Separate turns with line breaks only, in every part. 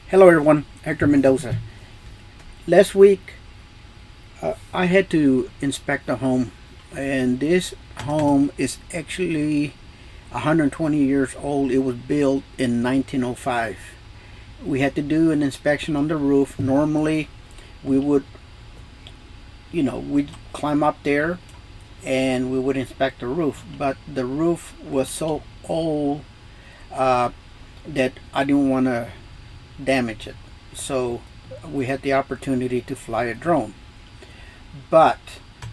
Hello everyone, Hector Mendoza. Last week I had to inspect a home, and this home is actually 120 years old. It was built in 1905. We had to do an inspection on the roof. Normally we would, we'd climb up there and we would inspect the roof, but the roof was so old that I didn't want to damage it. So we had the opportunity to fly a drone. But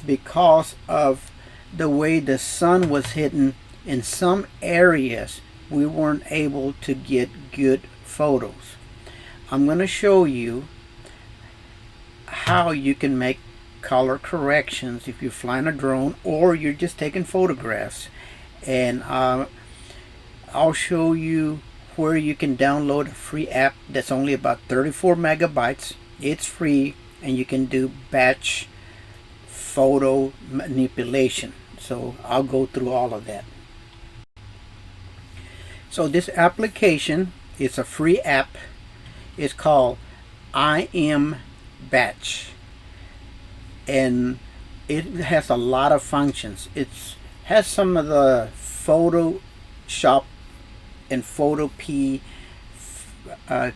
because of the way the sun was hitting in some areas, we weren't able to get good photos. I'm going to show you how you can make color corrections if you're flying a drone or you're just taking photographs. And I'll show you where you can download a free app that's only about 34 megabytes. It's free, and you can do batch photo manipulation. So I'll go through all of that. So this application is a free app. It's called iMBath, and it has a lot of functions. It has some of the Photoshop and Photo P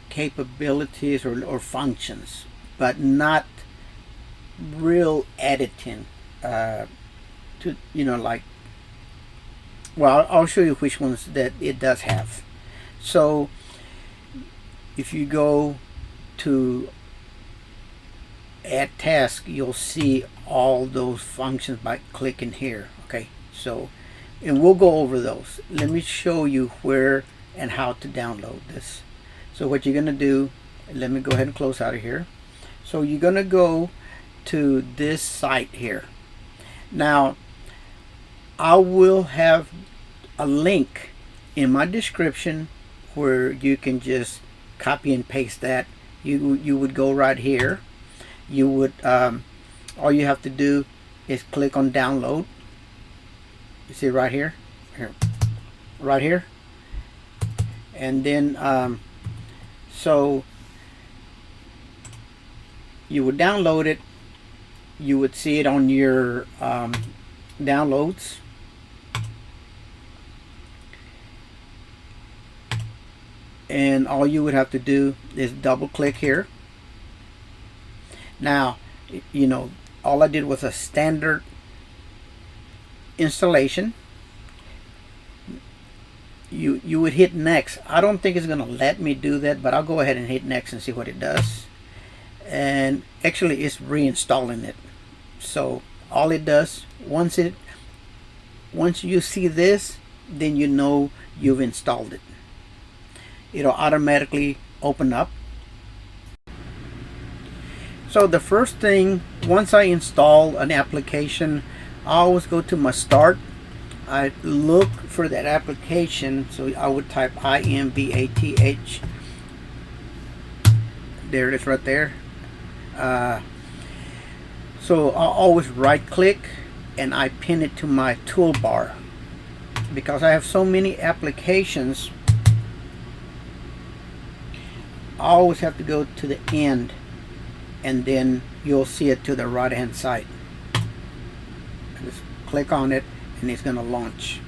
capabilities or functions, but not real editing. I'll show you which ones that it does have. So if you go to add task, you'll see all those functions by clicking here. Okay, so and we'll go over those. Let me show you where and how to download this. So what you're gonna do, let me go ahead and close out of here. So you're gonna go to this site here. Now I will have a link in my description where you can just copy and paste that. You would go right here. You would all you have to do is click on download. You see right here, right here, and then so you would download it. You would see it on your downloads, and all you would have to do is double click here. Now, all I did was a standard installation. You would hit next. I don't think it's gonna let me do that, but I'll go ahead and hit next and see what it does. And actually it's reinstalling it. So all it does, once you see this, then you know you've installed it. It'll automatically open up. So the first thing, once I install an application, I always go to my start. I look for that application, so I would type iMBath. There it is right there. So I'll always right click and I pin it to my toolbar. Because I have so many applications, I always have to go to the end, and then you'll see it to the right hand side. Just click on it and it's going to launch.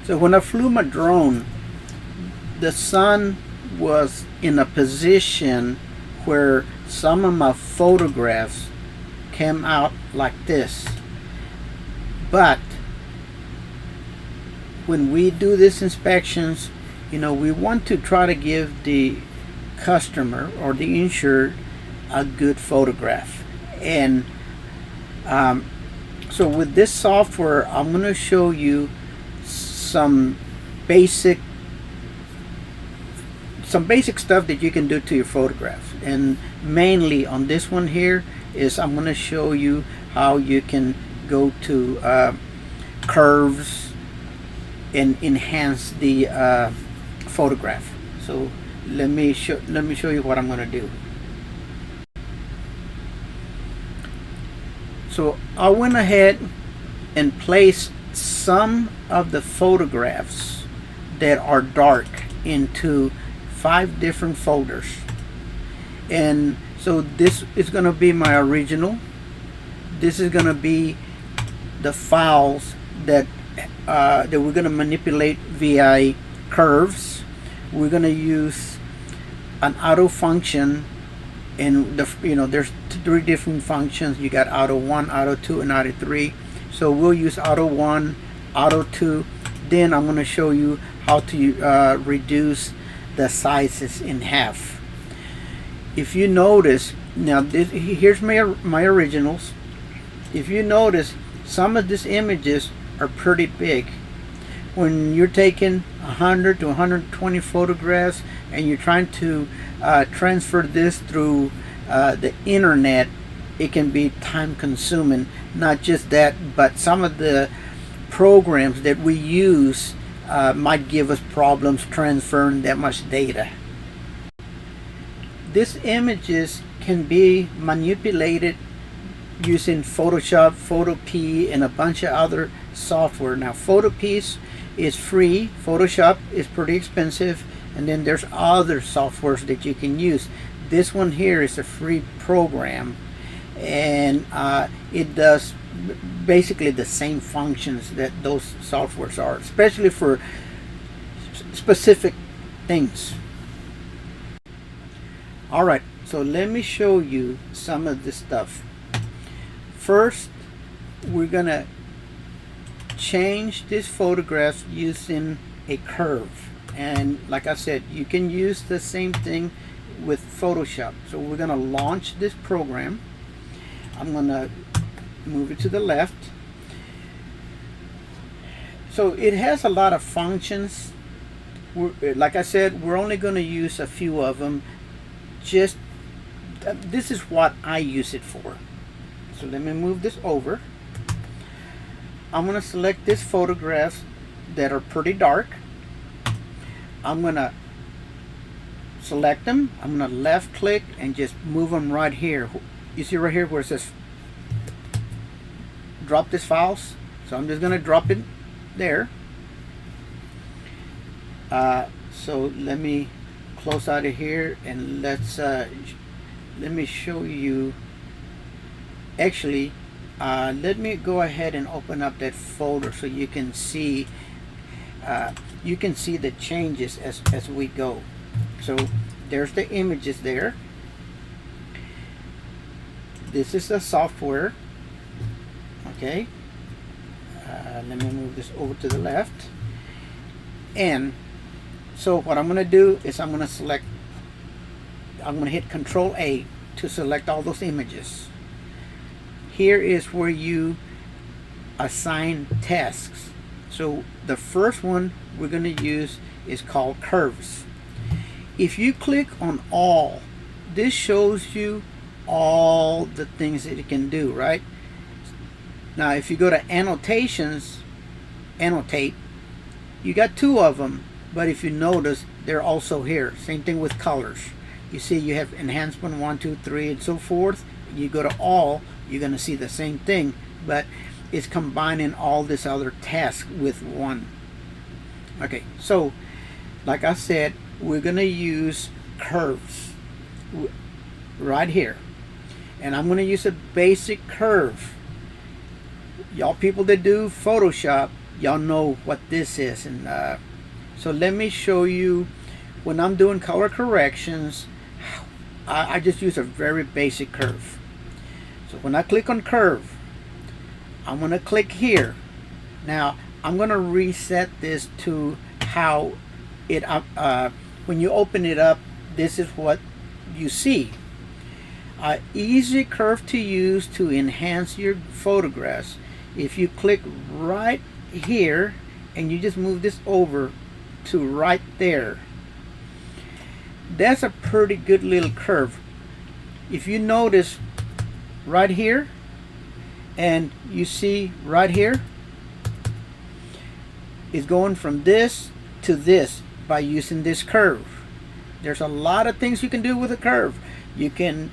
So when I flew my drone, the sun was in a position where some of my photographs came out like this. But when we do these inspections, we want to try to give the customer or the insured a good photograph. And so with this software, I'm going to show you some basic stuff that you can do to your photographs. And mainly on this one here is I'm going to show you how you can go to curves and enhance the photograph. So let me show you what I'm going to do. So I went ahead and placed some of the photographs that are dark into 5 different folders. And so this is going to be my original. This is going to be the files that that we're going to manipulate via curves. We're going to use an auto function, and there's 3 different functions. You got auto 1, auto 2, and auto 3. So we'll use auto 1, auto 2. Then I'm going to show you how to reduce the sizes in half. If you notice, now here's my originals. If you notice, some of these images are pretty big. When you're taking 100 to 120 photographs and you're trying to transfer this through the internet, it can be time consuming. Not just that, but some of the programs that we use might give us problems transferring that much data. These images can be manipulated using Photoshop, Photopea, and a bunch of other software. Now, Photopea is free. Photoshop is pretty expensive, and then there's other softwares that you can use. This one here is a free program, and it does basically the same functions that those softwares are, especially for specific things. All right, so let me show you some of this stuff. First, we're gonna change this photograph using a curve, and like I said, you can use the same thing with Photoshop. So we're gonna launch this program. I'm gonna move it to the left. So it has a lot of functions. Like I said, we're only going to use a few of them. Just this is what I use it for. So let me move this over. I'm going to select these photographs that are pretty dark. I'm going to select them. I'm going to left click and just move them right here. You see right here where it says drop this files. So I'm just going to drop it there. So let me close out of here, and let me show you. Actually, let me go ahead and open up that folder so you can see the changes as we go. So there's the images there. This is the software. Okay, let me move this over to the left. And so what I'm going to do is I'm going to hit Control A to select all those images. Here is where you assign tasks. So the first one we're going to use is called curves. If you click on all, this shows you all the things that it can do, right? Now if you go to annotations, annotate, you got 2 of them, but if you notice, they're also here. Same thing with colors. You see you have enhancement 1, 2, 3, and so forth. You go to all, you're going to see the same thing, but it's combining all this other tasks with one. Okay, so like I said, we're going to use curves right here, and I'm going to use a basic curve. Y'all people that do Photoshop, y'all know what this is. And so let me show you. When I'm doing color corrections, I just use a very basic curve. So when I click on curve, I'm going to click here. Now I'm going to reset this to how it when you open it up, this is what you see. Easy curve to use to enhance your photographs. If you click right here and you just move this over to right there, that's a pretty good little curve. If you notice right here, and you see right here, it's going from this to this by using this curve. There's a lot of things you can do with a curve. You can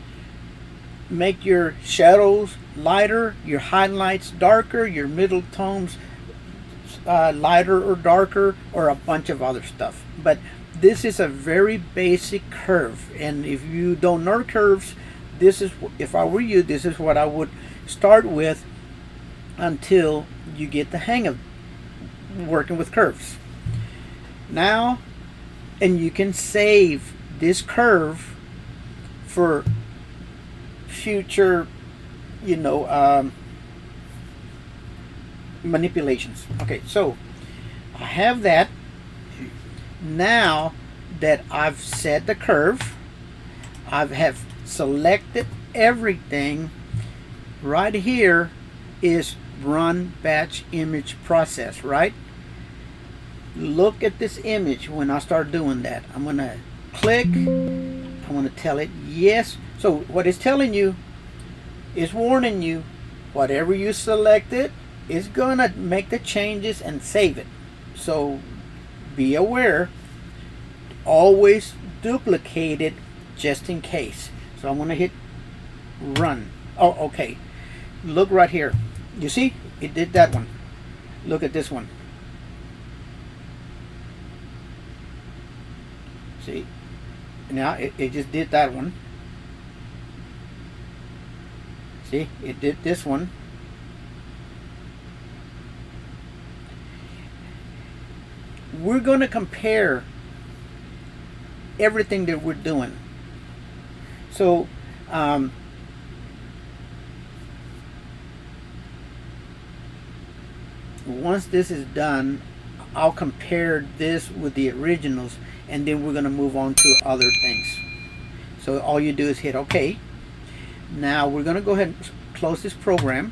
make your shadows lighter, your highlights darker, your middle tones lighter or darker, or a bunch of other stuff. But this is a very basic curve, and if you don't know curves, this is, if I were you, this is what I would start with until you get the hang of working with curves. Now, and you can save this curve for future, you know, manipulations. Okay, so I have that. Now that I've set the curve, I have selected everything. Right here is run batch image process, right? Look at this image. When I start doing that, I'm gonna click, I'm gonna tell it yes. So what it's telling you is warning you, whatever you selected is gonna make the changes and save it. So be aware, always duplicate it just in case. So I'm gonna hit run. Oh, okay, look right here, you see it did that one. Look at this one, see, now it just did that one. See, it did this one. We're going to compare everything that we're doing. So once this is done, I'll compare this with the originals, and then we're going to move on to other things. So all you do is hit OK. Now we're going to go ahead and close this program.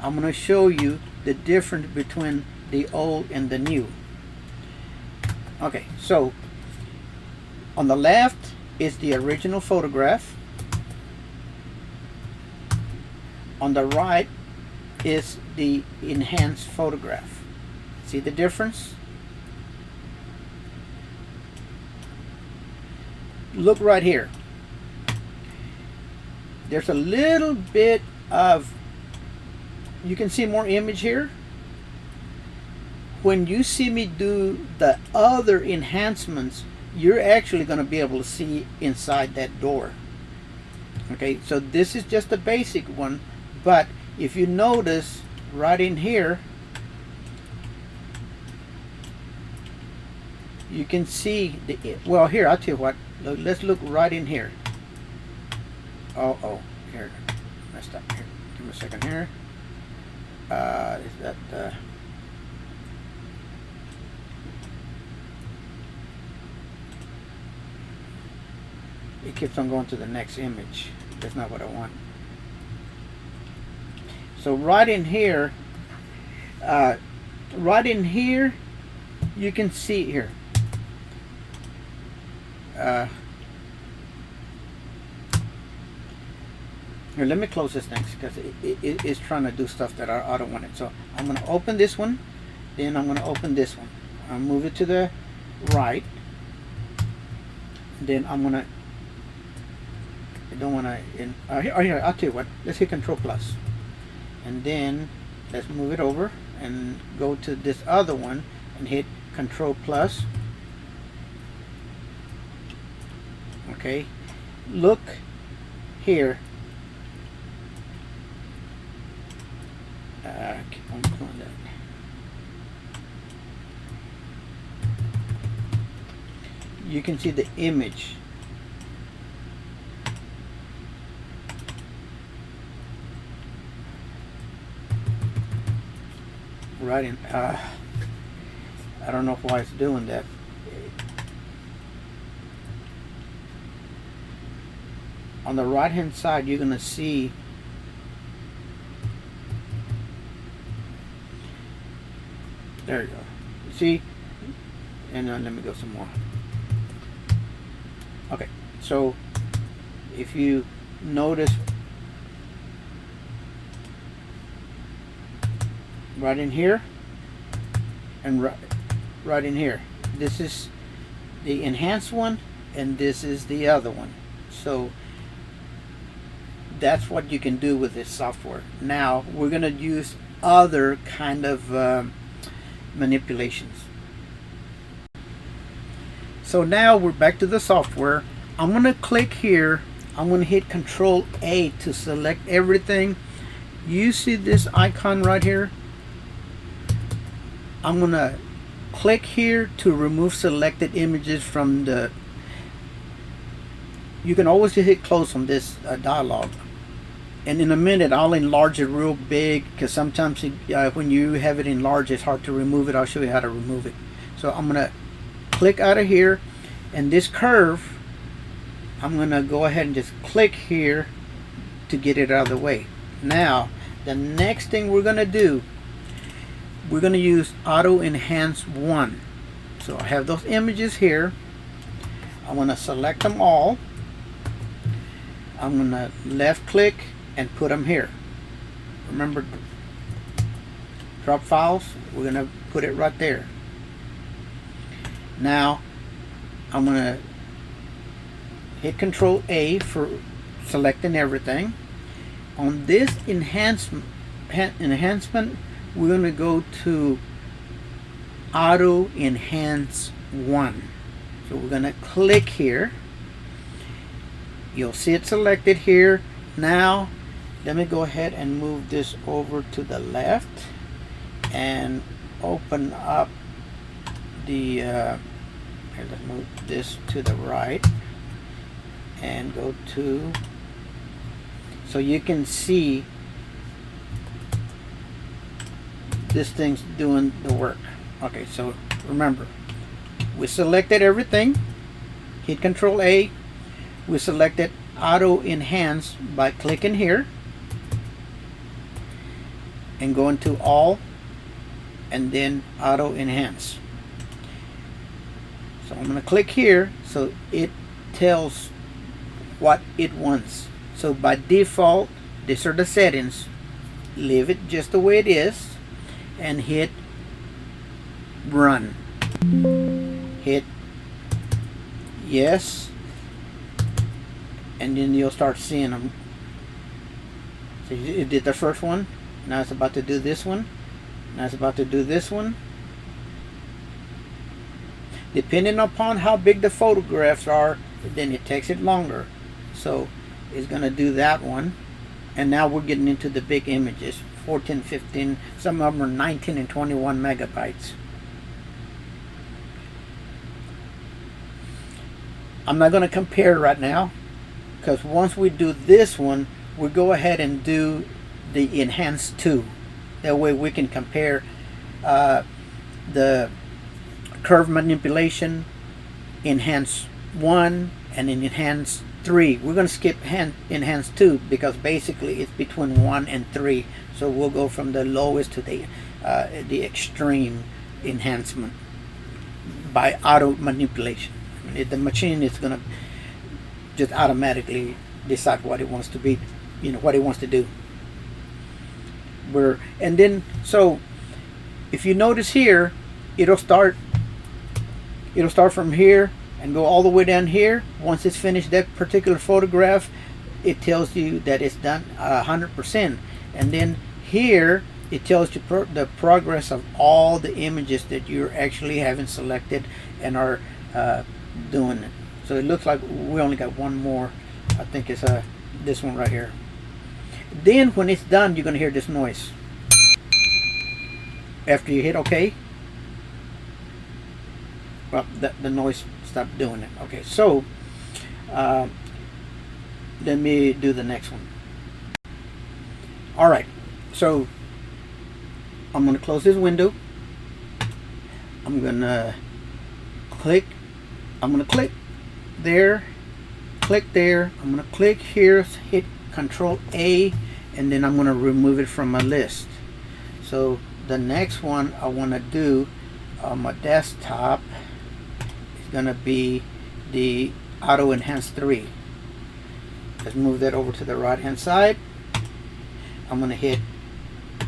I'm going to show you the difference between the old and the new. Okay, so on the left is the original photograph. On the right is the enhanced photograph. See the difference? Look right here. There's a little bit of, you can see more image here. When you see me do the other enhancements, you're actually going to be able to see inside that door. Okay, so this is just a basic one, but if you notice right in here, you can see the, well, here, I'll tell you what, let's look right in here. Oh, here, messed up here. Give me a second here. Is that it keeps on going to the next image. That's not what I want. So right in here, you can see here. Here, let me close this thing because it's trying to do stuff that I don't want it. So I'm going to open this one, then I'm going to open this one. I'll move it to the right. Then I'm going to, I don't want to, here, I'll tell you what, let's hit Control Plus. And then let's move it over and go to this other one and hit Control Plus. Okay, look here. Keep on doing that. You can see the image. Right in. I don't know why it's doing that. On the right hand side, you're going to see there you go. See? And then let me go some more. Okay, so if you notice right in here and right in here, this is the enhanced one and this is the other one. So that's what you can do with this software. Now we're going to use other kind of manipulations. So now we're back to the software. I'm going to click here. I'm going to hit Control A to select everything. You see this icon right here? I'm going to click here to remove selected images from the... You can always hit close on this dialog. And in a minute I'll enlarge it real big, because sometimes when you have it enlarged it's hard to remove it. I'll show you how to remove it. So I'm going to click out of here, and this curve I'm going to go ahead and just click here to get it out of the way. Now the next thing we're going to do, we're going to use Auto Enhance 1. So I have those images here. I'm going to select them all. I'm going to left click and put them here. Remember, drop files, we're going to put it right there. Now I'm going to hit Control A for selecting everything. On this enhancement, we're going to go to Auto Enhance 1. So we're going to click here. You'll see it selected here. Now let me go ahead and move this over to the left and open up the here, let's move this to the right and go to, so you can see this thing's doing the work. Okay, so remember, we selected everything, hit Control A. We selected Auto Enhance by clicking here and going to All and then Auto Enhance. So I'm going to click here so it tells what it wants. So by default, these are the settings. Leave it just the way it is and hit Run. Hit Yes, and then you'll start seeing them. So it did the first one. Now it's about to do this one. Now it's about to do this one. Depending upon how big the photographs are, then it takes it longer. So it's going to do that one. And now we're getting into the big images. 14, 15, some of them are 19 and 21 megabytes. I'm not going to compare right now, because once we do this one, we go ahead and do the Enhance 2. That way we can compare the curve manipulation, Enhance 1, and then Enhance 3. We're going to skip Enhance 2 because basically it's between 1 and 3. So we'll go from the lowest to the extreme enhancement by auto manipulation. I mean, the machine is going to just automatically decide what it wants to be, what it wants to do. And then, so if you notice here, it'll start from here and go all the way down here. Once it's finished that particular photograph, it tells you that it's done 100%. And then here it tells you the progress of all the images that you're actually having selected and are doing it. So it looks like we only got one more. I think it's this one right here. Then when it's done, you're going to hear this noise. After you hit OK, well, the noise stopped doing it. Okay, so let me do the next one. Alright, so I'm going to close this window. I'm going to click there, click there. I'm going to click here, hit Control A, and then I'm going to remove it from my list. So the next one I want to do on my desktop is going to be the Auto Enhance 3. Let's move that over to the right hand side. I'm going to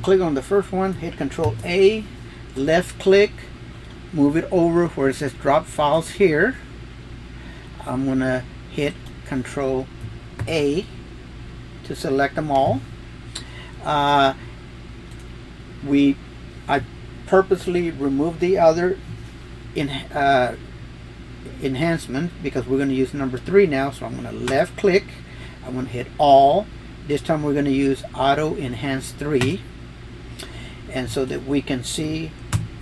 click on the first one, hit Control A, left click, move it over where it says drop files here. I'm going to hit Control A to select them all. I purposely remove the other in, enhancement because we're going to use number 3 now. So I'm going to left click, I'm going to hit all. This time we're going to use auto enhance 3, and so that we can see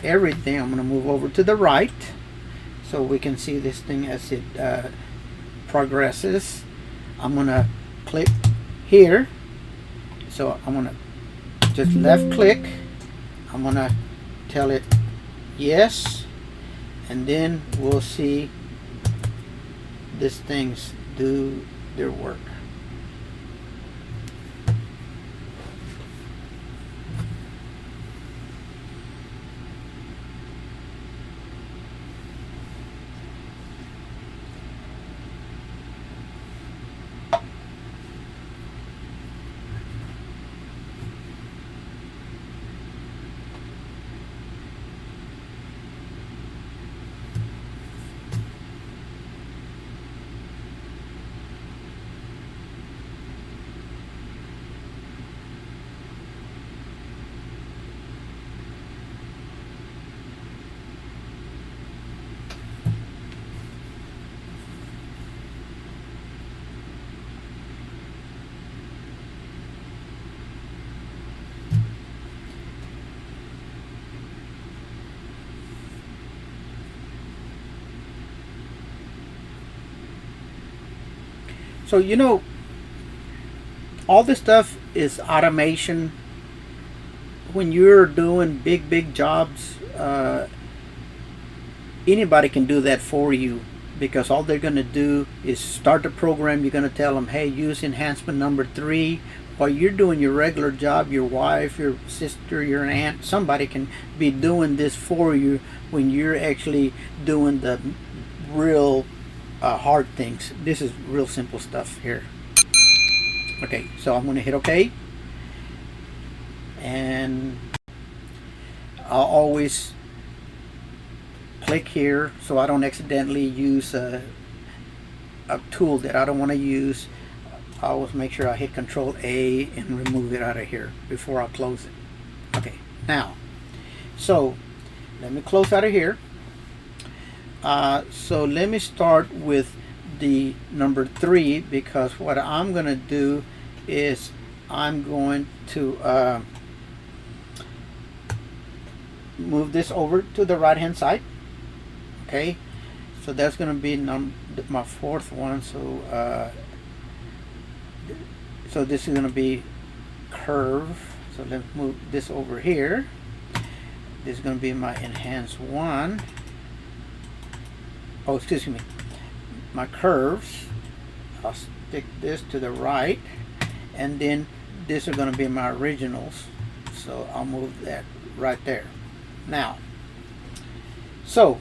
everything, I'm going to move over to the right so we can see this thing as it progresses. I'm going to click here, so I'm going to just left click, I'm going to tell it yes, and then we'll see these things do their work. So you know, all this stuff is automation. When you're doing big jobs, anybody can do that for you, because all they're going to do is start the program. You're going to tell them, hey, use enhancement number 3. While you're doing your regular job, your wife, your sister, your aunt, somebody can be doing this for you when you're actually doing the real hard things. This is real simple stuff here. Okay, so I'm going to hit OK, and I'll always click here so I don't accidentally use a tool that I don't want to use. I always make sure I hit Control A and remove it out of here before I close it. Okay, now, so let me close out of here. So let me start with the number 3, because what I'm going to do is I'm going to move this over to the right hand side. Okay, so that's going to be my 4th one. So this is going to be curve. So let's move this over here. This is going to be my enhance 1. Oh, excuse me, my curves. I'll stick this to the right, and then these are going to be my originals, so I'll move that right there. Now, so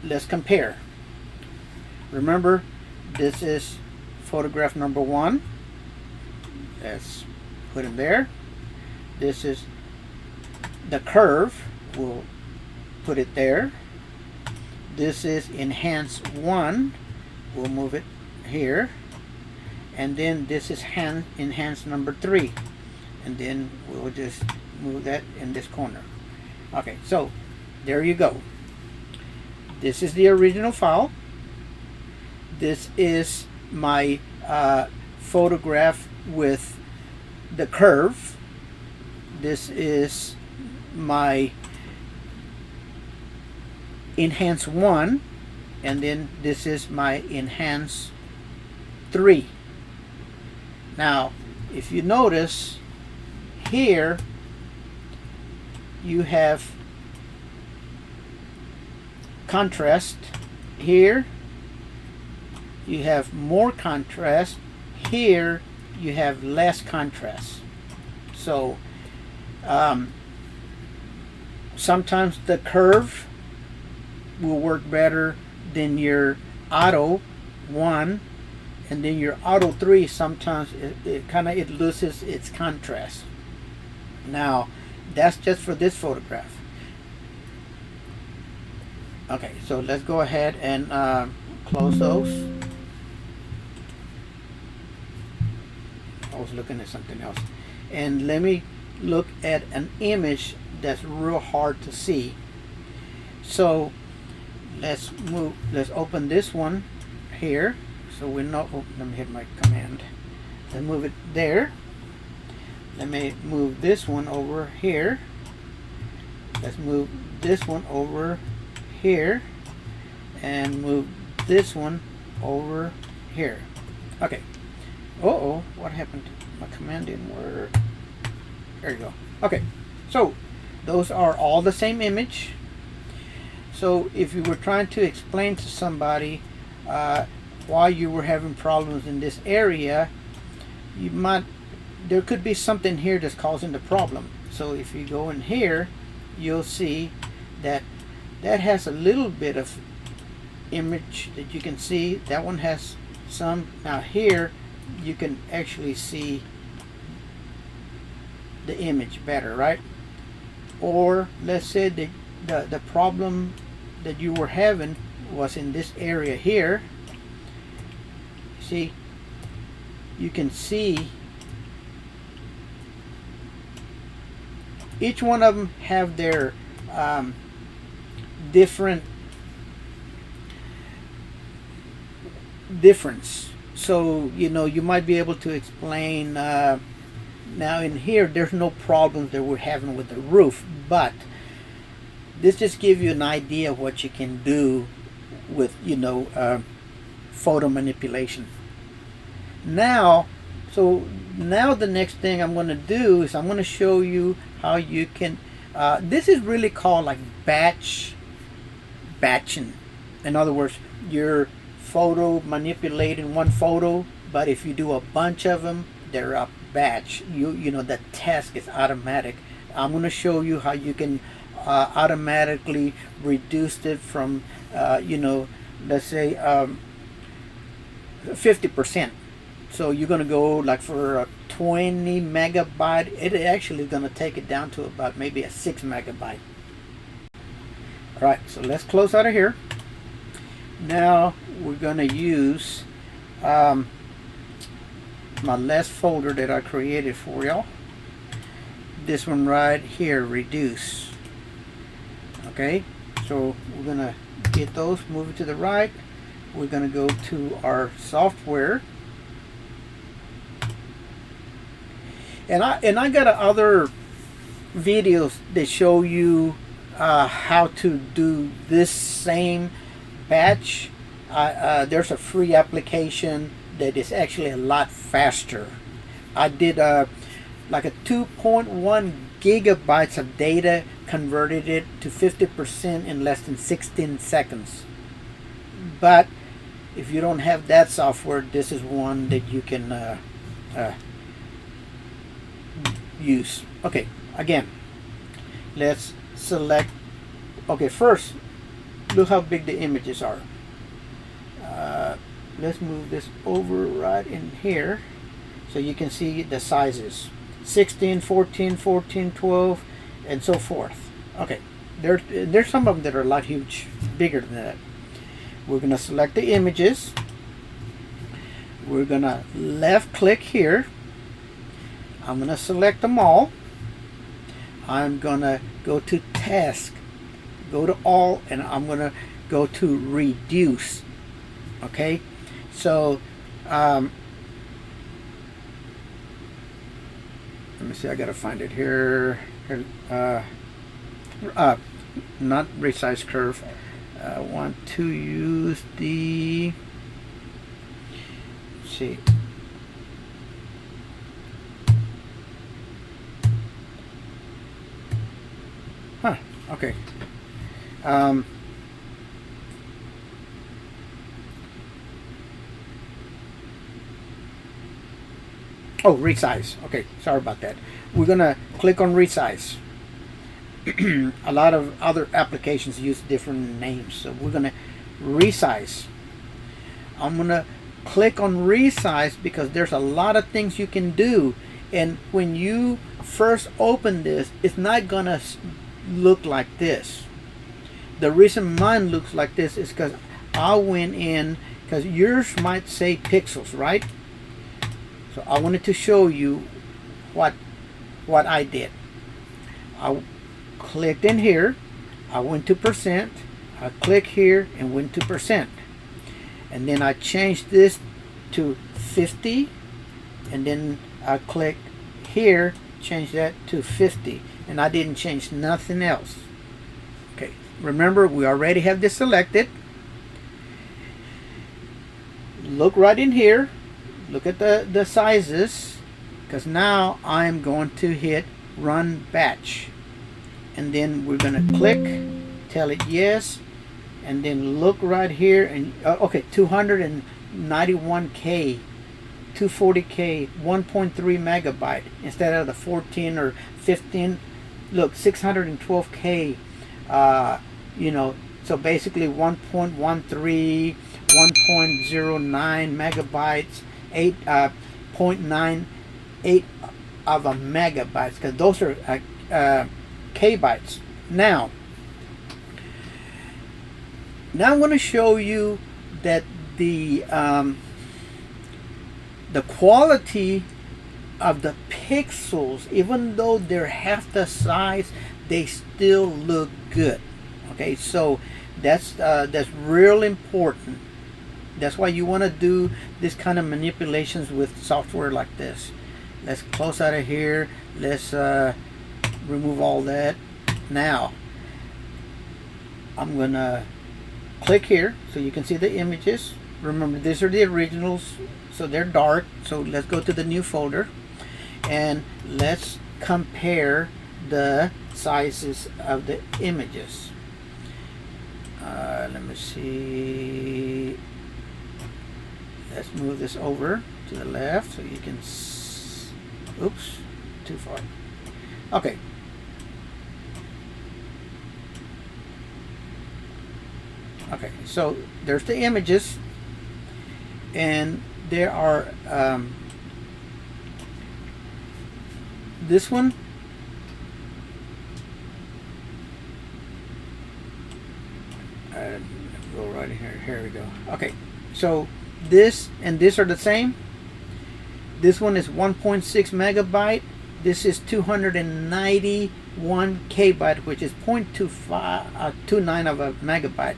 let's compare. Remember, this is photograph number 1. Let's put him there. This is the curve. We'll put it there. This is enhance 1. We'll move it here. And then this is enhance number 3. And then we'll just move that in this corner. Okay, so there you go. This is the original file. This is my photograph with the curve. This is my enhance 1, and then this is my enhance 3. Now, if you notice here, you have contrast. Here you have more contrast. Here you have less contrast. So sometimes the curve will work better than your auto 1, and then your auto 3 sometimes it loses its contrast. Now that's just for this photograph. Okay, so let's go ahead and close those. I was looking at something else, and let me look at an image that's real hard to see. So let's open this one here, so we know. Oh, let me hit my command. Let's move it there. Let me move this one over here. Let's move this one over here, and move this one over here. Okay. Uh-oh, what happened? My command didn't work. There you go. Okay, so those are all the same image. So if you were trying to explain to somebody why you were having problems in this area, there could be something here that's causing the problem. So if you go in here, you'll see that has a little bit of image that you can see. That one has some. Now here you can actually see the image better, right? Or let's say the problem that you were having was in this area here. See, you can see each one of them have their difference. So you might be able to explain. Now in here, there's no problems that we're having with the roof, but this just gives you an idea of what you can do with photo manipulation. Now the next thing I'm going to do is I'm going to show you how you can. This is really called like batching. In other words, you're photo manipulating one photo, but if you do a bunch of them, they're a batch. The task is automatic. I'm going to show you how you can automatically reduce it from let's say 50%. So you're going to go like for a 20 megabyte, it actually is going to take it down to about maybe a 6 megabyte. All right, so let's close out of here. Now we're going to use my last folder that I created for y'all. This one right here, reduce. Okay, so we're going to get those, move it to the right. We're going to go to our software. And I got other videos that show you how to do this same batch. There's a free application that is actually a lot faster. I did like a 2.1 gigabytes of data, converted it to 50% in less than 16 seconds. But if you don't have that software, this is one that you can use. Okay, again, let's select. Okay, first look how big the images are. Let's move this over right in here so you can see the sizes: 16, 14, 14, 12, and so forth. Okay, there's some of them that are a lot huge, bigger than that. We're gonna select the images. We're gonna left click here. I'm gonna select them all. I'm gonna go to task, go to all, and I'm gonna go to reduce. Okay, so let me see, I gotta find it here. Not resize curve. I want to use the, let's see, okay. Oh, resize. Okay, sorry about that. We're gonna click on resize. A lot of other applications use different names, so we're gonna resize. I'm gonna click on resize because there's a lot of things you can do, and when you first open this, it's not gonna look like this. The reason mine looks like this is because I went in, because yours might say pixels, right? So I wanted to show you what I did. clicked in here, I went to percent, I click here and went to percent, and then I changed this to 50, and then I click here, change that to 50, and I didn't change nothing else. Okay, remember we already have this selected. Look right in here, look at the sizes, because now I'm going to hit run batch, and then we're going to click, tell it yes, and then look right here, and okay, 291K, 240K, 1.3 megabyte instead of the 14 or 15. Look, 612K, you know, so basically 1.13, 1.09 megabytes, 8.98 of a megabytes, because those are K bytes. Now I'm going to show you that the quality of the pixels, even though they're half the size, they still look good. Okay, so that's real important. That's why you want to do this kind of manipulations with software like this. Let's close out of here. Let's remove all that. Now I'm gonna click here so you can see the images. Remember, these are the originals, so they're dark. So let's go to the new folder and let's compare the sizes of the images. Let me see. Let's move this over to the left so you can oops, too far. Okay. Okay, so there's the images, and there are this one, go right here. Here we go. Okay, so this and this are the same. This one is 1.6 megabyte. This is 291 kbyte, which is 0.29 of a megabyte.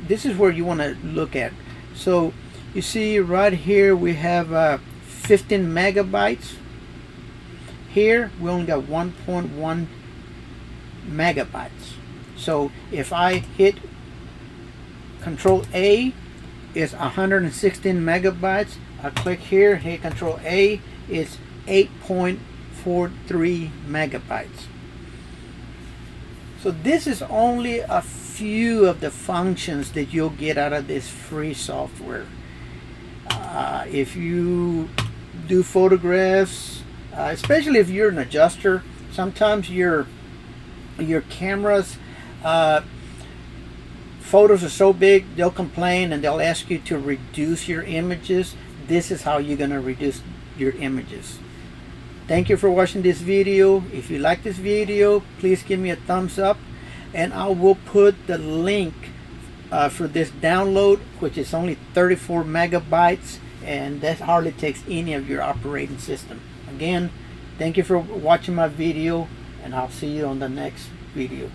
This is where you want to look at. So you see right here we have 15 megabytes. Here we only got 1.1 megabytes. So if I hit Control A, it's 116 megabytes. I click here, hit Control A, it's 8.43 megabytes. So this is only a few of the functions that you'll get out of this free software. If you do photographs, especially if you're an adjuster, sometimes your cameras photos are so big they'll complain and they'll ask you to reduce your images. This is how you're going to reduce your images. Thank you for watching this video. If you like this video, please give me a thumbs up, and I will put the link for this download, which is only 34 megabytes, and that hardly takes any of your operating system. Again, thank you for watching my video, and I'll see you on the next video.